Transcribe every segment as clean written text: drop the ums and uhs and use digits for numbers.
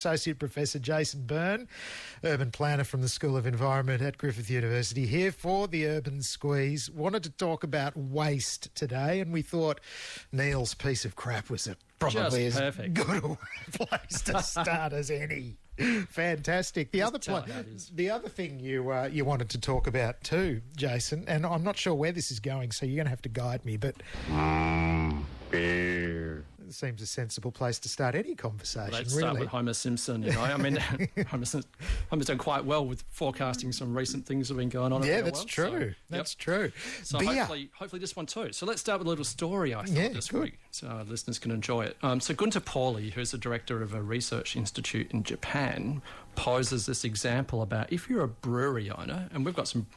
Associate Professor Jason Byrne, urban planner from the School of Environment at Griffith University, here for the Urban Squeeze. Wanted to talk about waste today, and we thought Neil's piece of crap was probably as good a place to start as any. Fantastic. The other thing you wanted to talk about too, Jason, and I'm not sure where this is going, so you're going to have to guide me, but beer. It seems a sensible place to start any conversation. Let's start with Homer Simpson, you know. I mean, Homer's done quite well with forecasting some recent things that have been going on. Yeah, that's true. That's true. So hopefully this one too. So let's start with a little story I thought this week, so our listeners can enjoy it. So Gunter Pauli, who's the director of a research institute in Japan, poses this example about if you're a brewery owner, and we've got some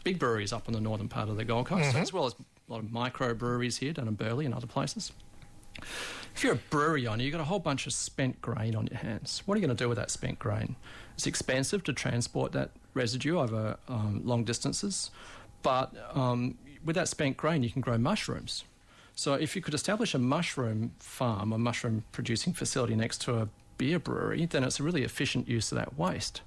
big breweries up on the northern part of the Gold Coast, as well as a lot of micro breweries here down in Burleigh and other places. If you're a brewery owner, you've got a whole bunch of spent grain on your hands. What are you going to do with that spent grain? It's expensive to transport that residue over long distances, but with that spent grain, you can grow mushrooms. So if you could establish a mushroom farm, a mushroom producing facility next to a beer brewery, then it's a really efficient use of that waste,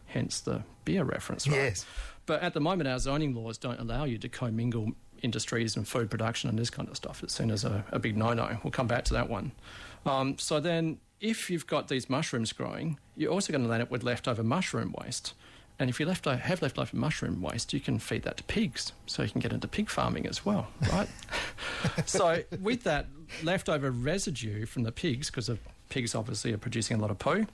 hence the beer reference, right? Yes. But at the moment, our zoning laws don't allow you to commingle industries and food production and this kind of stuff. It's seen as a big no-no. We'll come back to that one. So then if you've got these mushrooms growing, you're also going to land up with leftover mushroom waste. And if you have leftover mushroom waste, you can feed that to pigs, so you can get into pig farming as well, right? So with that leftover residue from the pigs, because the pigs obviously are producing a lot of poo,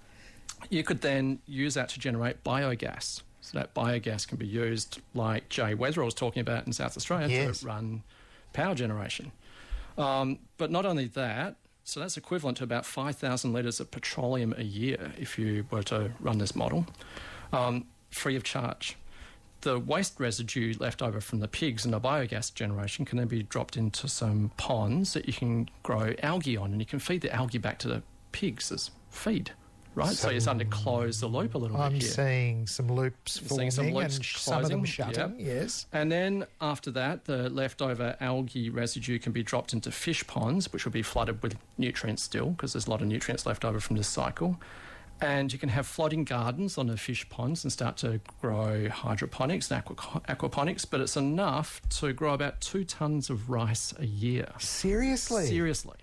you could then use that to generate biogas. So that biogas can be used, like Jay Weatherall was talking about in South Australia, to run power generation. But not only that, so that's equivalent to about 5,000 litres of petroleum a year if you were to run this model, free of charge. The waste residue left over from the pigs and the biogas generation can then be dropped into some ponds that you can grow algae on, and you can feed the algae back to the pigs as feed. Right, so you're starting to close the loop a little bit here. I'm seeing some loops forming and some of them shutting, yes. And then after that, the leftover algae residue can be dropped into fish ponds, which will be flooded with nutrients still, because there's a lot of nutrients left over from this cycle. And you can have floating gardens on the fish ponds and start to grow hydroponics and aquaponics, but it's enough to grow about 2 tonnes of rice a year. Seriously? Seriously.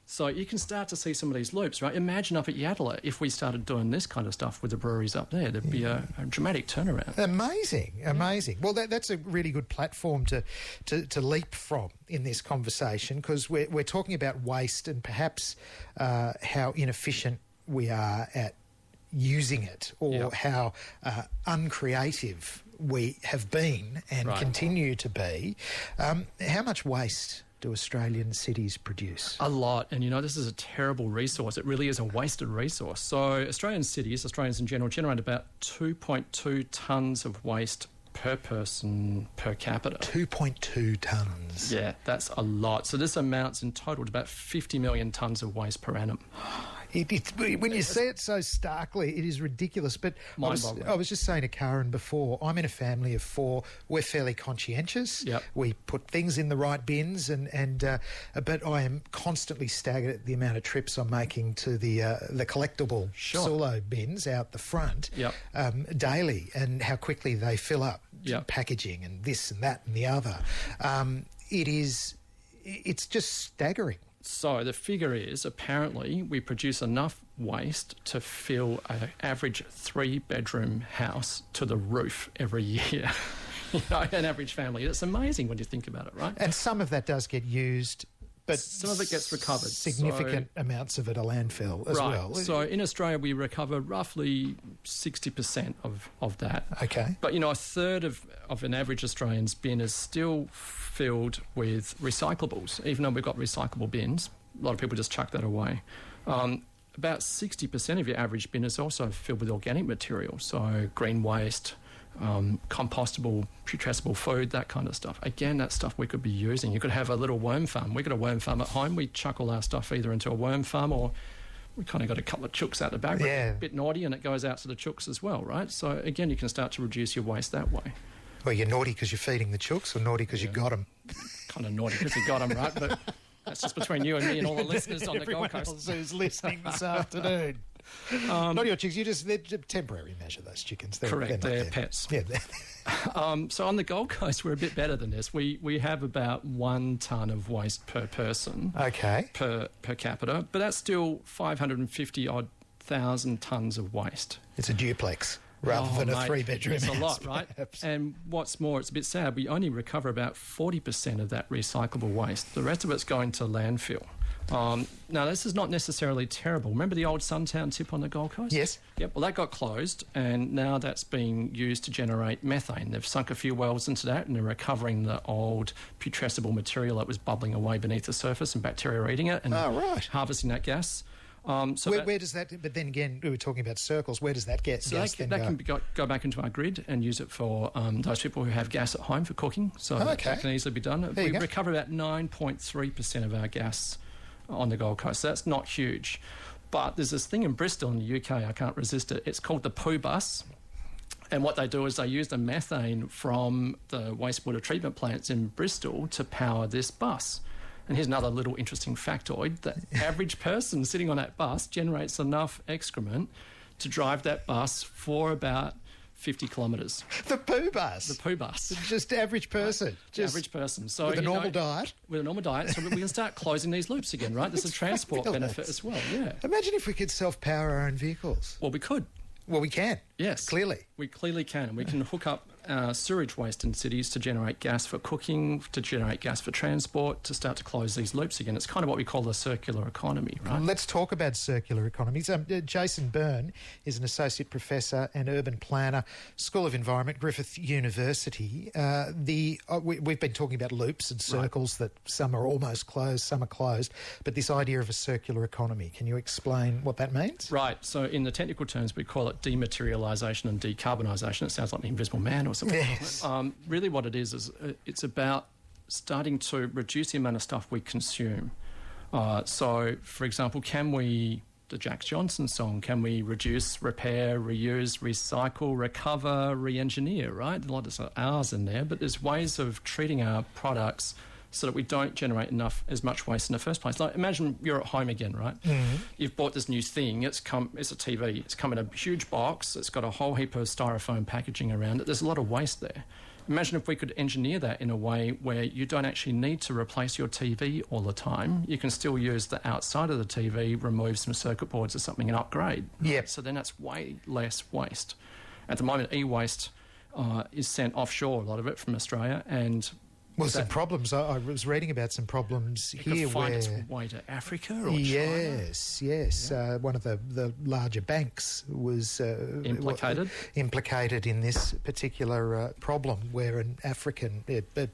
So you can start to see some of these loops, right? Imagine up at Yatala, if we started doing this kind of stuff with the breweries up there, there'd be a dramatic turnaround. Amazing. Well, that's a really good platform to leap from in this conversation, because we're talking about waste and perhaps how inefficient we are at using it, or how uncreative we have been and continue to be. How much waste do Australian cities produce? A lot. And, you know, this is a terrible resource. It really is a wasted resource. So Australian cities, Australians in general, generate about 2.2 tonnes of waste per person per capita. 2.2 tonnes? Yeah, that's a lot. So this amounts in total to about 50 million tonnes of waste per annum. When you say it so starkly, it is ridiculous. But I was just saying to Karen before, I'm in a family of 4. We're fairly conscientious. Yep. We put things in the right bins, but I am constantly staggered at the amount of trips I'm making to the collectible solo bins out the front daily, and how quickly they fill up. Packaging and this and that and the other. It's just staggering. So the figure is, apparently, we produce enough waste to fill an average 3-bedroom house to the roof every year. You know, an average family. It's amazing when you think about it, right? And some of that does get used, but some of it gets recovered. Significant amounts of it are landfill as well. So in Australia, we recover roughly 60% of that. Okay. But, you know, a third of an average Australian's bin is still filled with recyclables. Even though we've got recyclable bins, a lot of people just chuck that away. About 60% of your average bin is also filled with organic material, so green waste, compostable, putrescible food, that kind of stuff. Again, that stuff we could be using. You could have a little worm farm. We've got a worm farm at home. We chuck all our stuff either into a worm farm, or we kind of got a couple of chooks out the back. A bit naughty, and it goes out to the chooks as well, right? So again, you can start to reduce your waste that way. Well, you're naughty because you're feeding the chooks, or naughty because you got them? Kind of naughty because you got them, right? But that's just between you and me and all the listeners on the Gold Coast. Who's listening this afternoon. Not your chickens. They're temporary measure, those chickens. Correct, they're not pets. Yeah. So on the Gold Coast, we're a bit better than this. We have about 1 tonne of waste per person. Okay. Per capita, but that's still 550-odd thousand tonnes of waste. It's a duplex rather than a 3-bedroom house. It's a lot, right? Perhaps. And what's more, it's a bit sad, we only recover about 40% of that recyclable waste. The rest of it's going to landfill. Now, this is not necessarily terrible. Remember the old Suntown tip on the Gold Coast? Yes. Yep, well, that got closed, and now that's being used to generate methane. They've sunk a few wells into that, and they're recovering the old putrescible material that was bubbling away beneath the surface and bacteria are eating it and harvesting that gas. Where does that... But then again, we were talking about circles. Where does that get gas then that can go back into our grid and use it for those people who have gas at home for cooking. So that can easily be done. We recover about 9.3% of our gas on the Gold Coast. So that's not huge. But there's this thing in Bristol in the UK, I can't resist it. It's called the poo bus. And what they do is they use the methane from the wastewater treatment plants in Bristol to power this bus. And here's another little interesting factoid. The average person sitting on that bus generates enough excrement to drive that bus for about 50 kilometres. The poo bus? The poo bus. Just average person? Right. Just average person. So, with a normal diet? With a normal diet. So we can start closing these loops again, right? There's a transport benefit as well, yeah. Imagine if we could self-power our own vehicles. Well, we could. Well, we can. Yes. Clearly. We clearly can. And we can hook up sewage waste in cities to generate gas for cooking, to generate gas for transport, to start to close these loops again. It's kind of what we call the circular economy, right? Let's talk about circular economies. Jason Byrne is an associate professor and urban planner, School of Environment, Griffith University. We've been talking about loops and circles, that some are almost closed, some are closed, but this idea of a circular economy, can you explain what that means? Right. So in the technical terms, we call it dematerialisation and decarbonisation. It sounds like the Invisible Man or something. Yes. Really what it is it's about starting to reduce the amount of stuff we consume. So, for example, the Jack Johnson song, can we reduce, repair, reuse, recycle, recover, re-engineer, right? A lot of R's in there, but there's ways of treating our products so that we don't generate as much waste in the first place. Like, imagine you're at home again, right? Mm-hmm. You've bought this new thing. It's a TV. It's come in a huge box. It's got a whole heap of styrofoam packaging around it. There's a lot of waste there. Imagine if we could engineer that in a way where you don't actually need to replace your TV all the time. You can still use the outside of the TV, remove some circuit boards or something and upgrade. Yep. So then that's way less waste. At the moment, e-waste is sent offshore, a lot of it from Australia, and... Well, some problems. I was reading about some problems here find its way to Africa or China. Yes. Yeah. One of the larger banks was implicated in this particular problem, where an African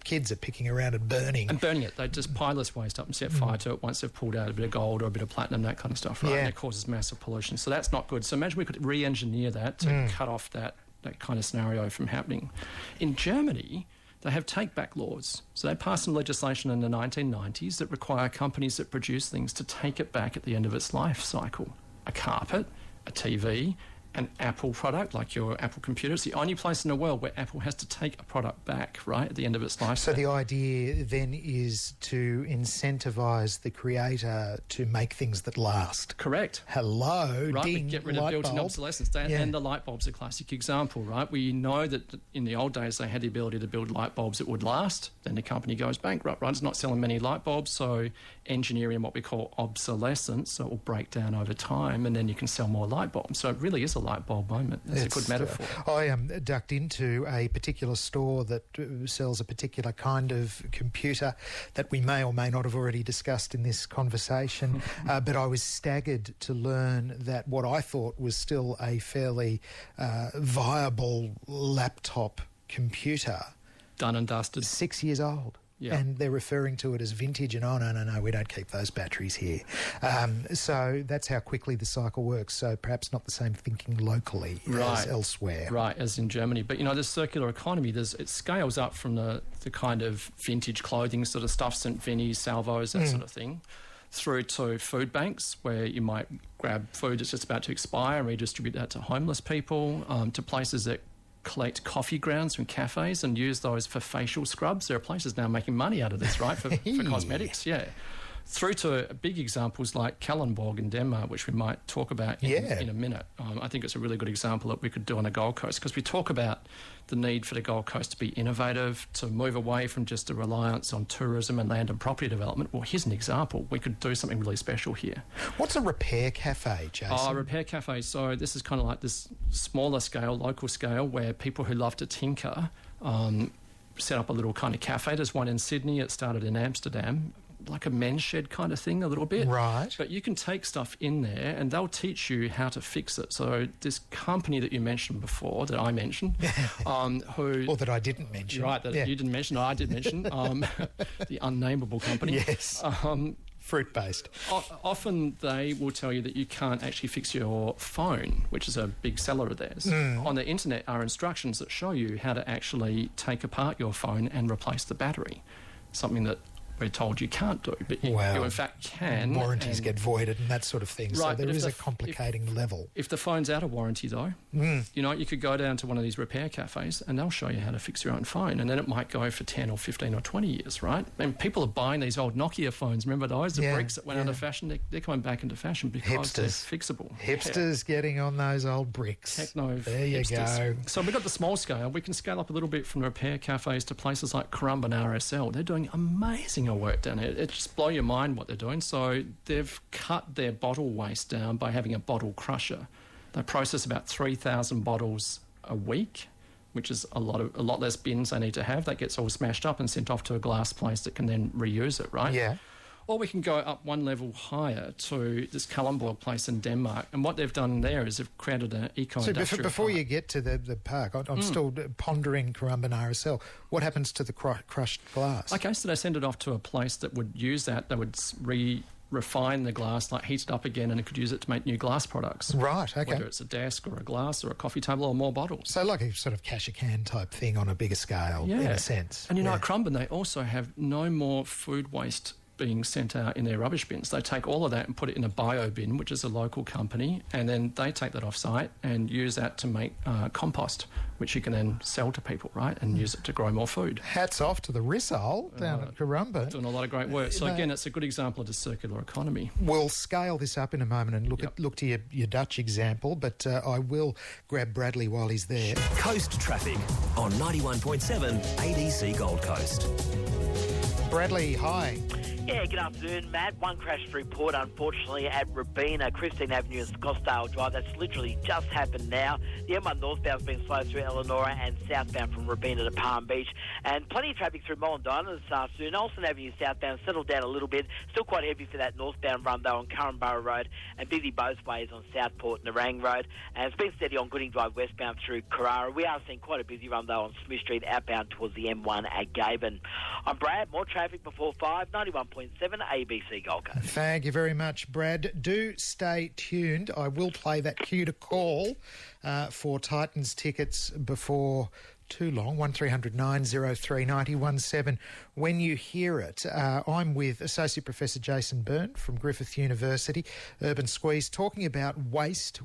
kids are picking around and burning it. They just pile this waste up and set fire to it once they've pulled out a bit of gold or a bit of platinum, that kind of stuff, right? Yeah. And it causes massive pollution. So that's not good. So imagine we could re-engineer that to cut off that kind of scenario from happening. In Germany, they have take-back laws. So they passed some legislation in the 1990s that require companies that produce things to take it back at the end of its life cycle. A carpet, a TV, an Apple product, like your Apple computer. It's the only place in the world where Apple has to take a product back, right, at the end of its life. So the idea then is to incentivise the creator to make things that last. Correct. Hello, right, ding, get rid of built-in obsolescence. And the light bulb's a classic example, right? We know that in the old days they had the ability to build light bulbs that would last. Then the company goes bankrupt, right? It's not selling many light bulbs, so engineering what we call obsolescence, so it will break down over time, and then you can sell more light bulbs. So it really is a light bulb moment. That's a good metaphor. I ducked into a particular store that sells a particular kind of computer that we may or may not have already discussed in this conversation, but I was staggered to learn that what I thought was still a fairly viable laptop computer, done and dusted, 6 years old. Yeah. And they're referring to it as vintage and, no, we don't keep those batteries here. So that's how quickly the cycle works. So perhaps not the same thinking locally as elsewhere. Right, as in Germany. But, this circular economy, it scales up from the kind of vintage clothing sort of stuff, St. Vinny's, Salvos, that sort of thing, through to food banks where you might grab food that's just about to expire and redistribute that to homeless people, to places that collect coffee grounds from cafes and use those for facial scrubs. There are places now making money out of this, right, for cosmetics, yeah. through to big examples like Kalundborg in Denmark, which we might talk about in a minute. I think it's a really good example that we could do on the Gold Coast, because we talk about the need for the Gold Coast to be innovative, to move away from just a reliance on tourism and land and property development. Well, here's an example. We could do something really special here. What's a repair cafe, Jason? Repair cafe. So this is kind of like this smaller scale, local scale, where people who love to tinker set up a little kind of cafe. There's one in Sydney. It started in Amsterdam, like a men's shed kind of thing a little bit. Right. But you can take stuff in there and they'll teach you how to fix it. So this company that you mentioned before, that I mentioned, or that I didn't mention. Right, that you didn't mention, I did mention, the unnameable company. Yes. Fruit-based. Often they will tell you that you can't actually fix your phone, which is a big seller of theirs. On the internet are instructions that show you how to actually take apart your phone and replace the battery, something that we're told you can't do, but you in fact can. Warranties get voided and that sort of thing. Right, so there is a complicating level. If the phone's out of warranty, though, you could go down to one of these repair cafes and they'll show you how to fix your own phone, and then it might go for 10 or 15 or 20 years, right? And people are buying these old Nokia phones. Remember those? The bricks that went out of fashion? They're coming back into fashion because they're fixable. Hipsters getting on those old bricks. Techno There you hipsters. go. So we've got the small scale. We can scale up a little bit from repair cafes to places like Currumbin RSL. They're doing amazing work down there. It just blow your mind what they're doing. So they've cut their bottle waste down by having a bottle crusher. They process about 3,000 bottles a week, which is a lot less bins they need to have. That gets all smashed up and sent off to a glass place that can then reuse it, right? Yeah. Or we can go up one level higher to this Kalundborg place in Denmark. And what they've done there is they've created an eco-industrial So before you get to the park, I'm still pondering Currumbin RSL. What happens to the crushed glass? Okay, so they send it off to a place that would use that. They would refine the glass, like heat it up again, and it could use it to make new glass products. Right, okay. Whether it's a desk or a glass or a coffee table or more bottles. So like a sort of cash-a-can type thing on a bigger scale, in a sense. And at Currumbin, they also have no more food waste being sent out in their rubbish bins. They take all of that and put it in a bio bin, which is a local company, and then they take that off-site and use that to make compost, which you can then sell to people, right, and use it to grow more food. Hats off to the Rissole down at Currumbin. Doing a lot of great work. So again, it's a good example of the circular economy. We'll scale this up in a moment and look to your Dutch example, but I will grab Bradley while he's there. Coast Traffic on 91.7 ADC Gold Coast. Bradley, hi. Yeah, good afternoon, Matt. One crash through Port, unfortunately, at Robina, Christine Avenue and Scottsdale Drive. That's literally just happened now. The M1 northbound's been slow through Eleanora and southbound from Robina to Palm Beach. And plenty of traffic through Mollendina this afternoon. Olsen Avenue southbound settled down a little bit. Still quite heavy for that northbound run, though, on Currumbin Road. And busy both ways on Southport and Nerang Road. And it's been steady on Gooding Drive westbound through Carrara. We are seeing quite a busy run, though, on Smith Street outbound towards the M1 at Gaben. I'm Brad. More traffic before 5, 91.7 ABC Gold Coast. Thank you very much, Brad. Do stay tuned. I will play that cue to call for Titans tickets before too long. 1300 903 917 when you hear it. I'm with Associate Professor Jason Byrne from Griffith University, Urban Squeeze, talking about waste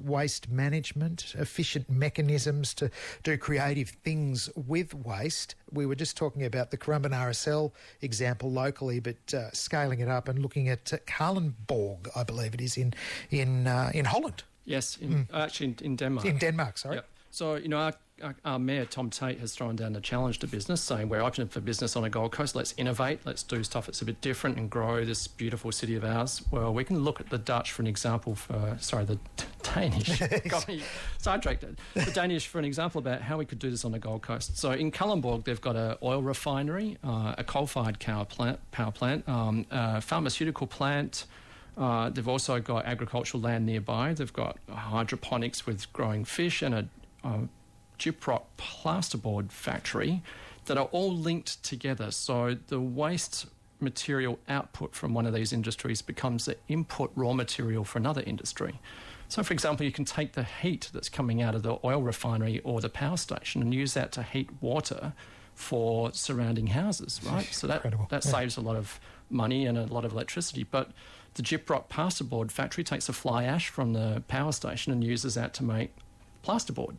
management, efficient mechanisms to do creative things with waste. We were just talking about the Currumbin RSL example locally, but scaling it up and looking at Kalundborg, I believe it is, in Holland. Yes, actually in Denmark. In Denmark, sorry. Yep. So, our Mayor, Tom Tate, has thrown down the challenge to business, saying we're open for business on a Gold Coast. Let's innovate. Let's do stuff that's a bit different and grow this beautiful city of ours. Well, we can look at the Dutch for an example the Danish. Got me sidetracked. The Danish for an example about how we could do this on the Gold Coast. So in Kalundborg, they've got an oil refinery, a coal-fired power plant, a pharmaceutical plant. They've also got agricultural land nearby. They've got hydroponics with growing fish and a gyprock plasterboard factory that are all linked together. So the waste material output from one of these industries becomes the input raw material for another industry. So, for example, you can take the heat that's coming out of the oil refinery or the power station and use that to heat water for surrounding houses, right? So that saves a lot of money and a lot of electricity. But the gyprock plasterboard factory takes the fly ash from the power station and uses that to make plasterboard.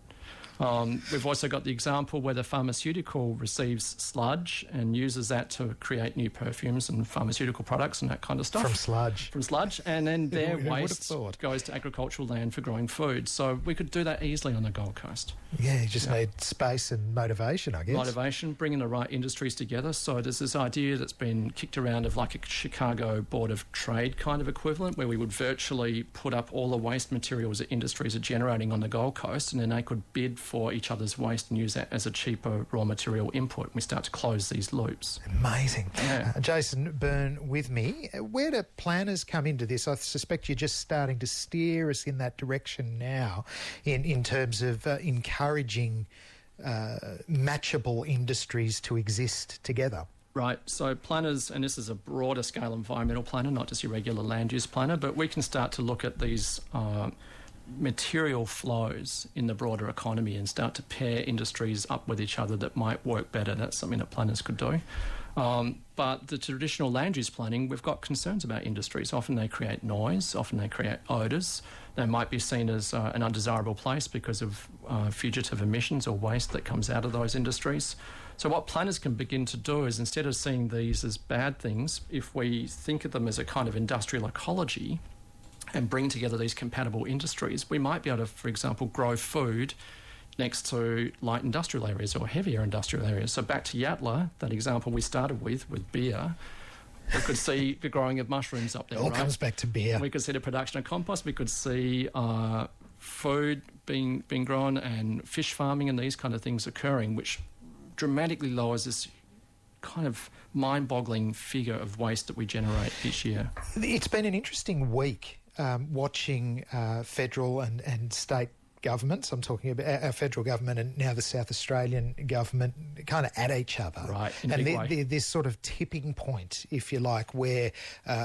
We've also got the example where the pharmaceutical receives sludge and uses that to create new perfumes and pharmaceutical products and that kind of stuff. From sludge. From sludge, and then their Who would have waste thought? goes to agricultural land for growing food. So we could do that easily on the Gold Coast. Yeah, you just need space and motivation, I guess. Motivation, bringing the right industries together. So there's this idea that's been kicked around of like a Chicago Board of Trade kind of equivalent, where we would virtually put up all the waste materials that industries are generating on the Gold Coast, and then they could bid for each other's waste and use that as a cheaper raw material input. We start to close these loops. Amazing. Yeah. Jason Byrne with me. Where do planners come into this? I suspect you're just starting to steer us in that direction now in terms of encouraging matchable industries to exist together. Right, so planners, and this is a broader scale environmental planner, not just your regular land use planner, but we can start to look at these material flows in the broader economy and start to pair industries up with each other that might work better. That's something that planners could do. But the traditional land use planning, we've got concerns about industries. Often they create noise, often they create odours. They might be seen as an undesirable place because of fugitive emissions or waste that comes out of those industries. So what planners can begin to do is, instead of seeing these as bad things, if we think of them as a kind of industrial ecology and bring together these compatible industries, we might be able to, for example, grow food next to light industrial areas or heavier industrial areas. So back to Yatala, that example we started with beer, we could see the growing of mushrooms up there. It all right? comes back to beer. We could see the production of compost. We could see food being grown and fish farming and these kind of things occurring, which dramatically lowers this kind of mind-boggling figure of waste that we generate each year. It's been an interesting week watching federal and state governments. I'm talking about our federal government and now the South Australian government kind of at each other. Right, in a and big way. this sort of tipping point, if you like, where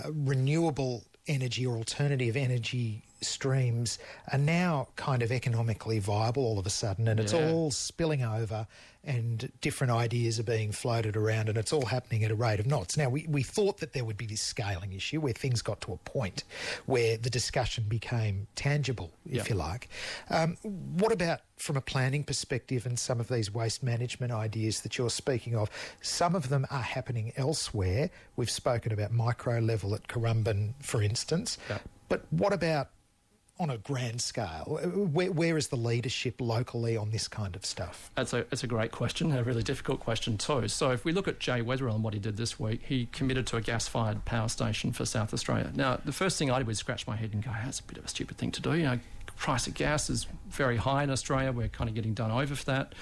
renewable energy or alternative energy streams are now kind of economically viable all of a sudden, and it's all spilling over and different ideas are being floated around, and it's all happening at a rate of knots. Now, we thought that there would be this scaling issue where things got to a point where the discussion became tangible, if you like. What about from a planning perspective and some of these waste management ideas that you're speaking of? Some of them are happening elsewhere. We've spoken about micro level at Currumbin, for instance. But what about on a grand scale? Where is the leadership locally on this kind of stuff? That's a great question, a really difficult question too. So if we look at Jay Weatherill and what he did this week, he committed to a gas-fired power station for South Australia. Now, the first thing I did was scratch my head and go, that's a bit of a stupid thing to do. You know, price of gas is very high in Australia. We're kind of getting done over for that.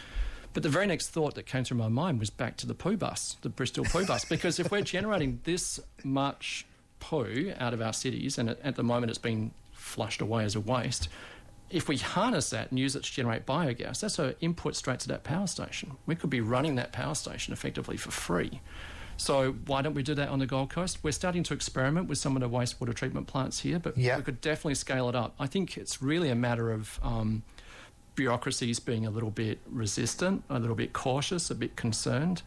But the very next thought that came through my mind was back to the poo bus, the Bristol poo bus, because if we're generating this much poo out of our cities, and at the moment it's been flushed away as a waste, if we harness that and use it to generate biogas, that's an input straight to that power station. We could be running that power station effectively for free. So why don't we do that on the Gold Coast? We're starting to experiment with some of the wastewater treatment plants here, but we could definitely scale it up. I think it's really a matter of bureaucracies being a little bit resistant, a little bit cautious, a bit concerned.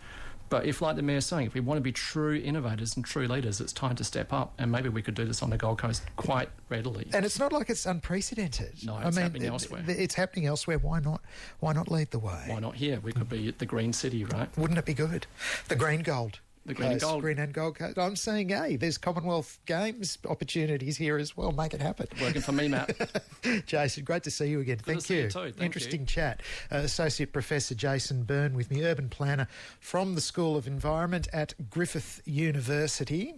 But if, like the Mayor's saying, if we want to be true innovators and true leaders, it's time to step up, and maybe we could do this on the Gold Coast quite readily. And it's not like it's unprecedented. No, it's happening elsewhere. It's happening elsewhere. Why not lead the way? Why not here? We could be the green city, right? Wouldn't it be good? The green gold. The green and gold. Green and gold coast. I'm saying, hey, there's Commonwealth Games opportunities here as well. Make it happen. Working for me, Matt. Jason, great to see you again. Good to see you too. Thank Interesting chat. Associate Professor Jason Byrne with me, urban planner from the School of Environment at Griffith University.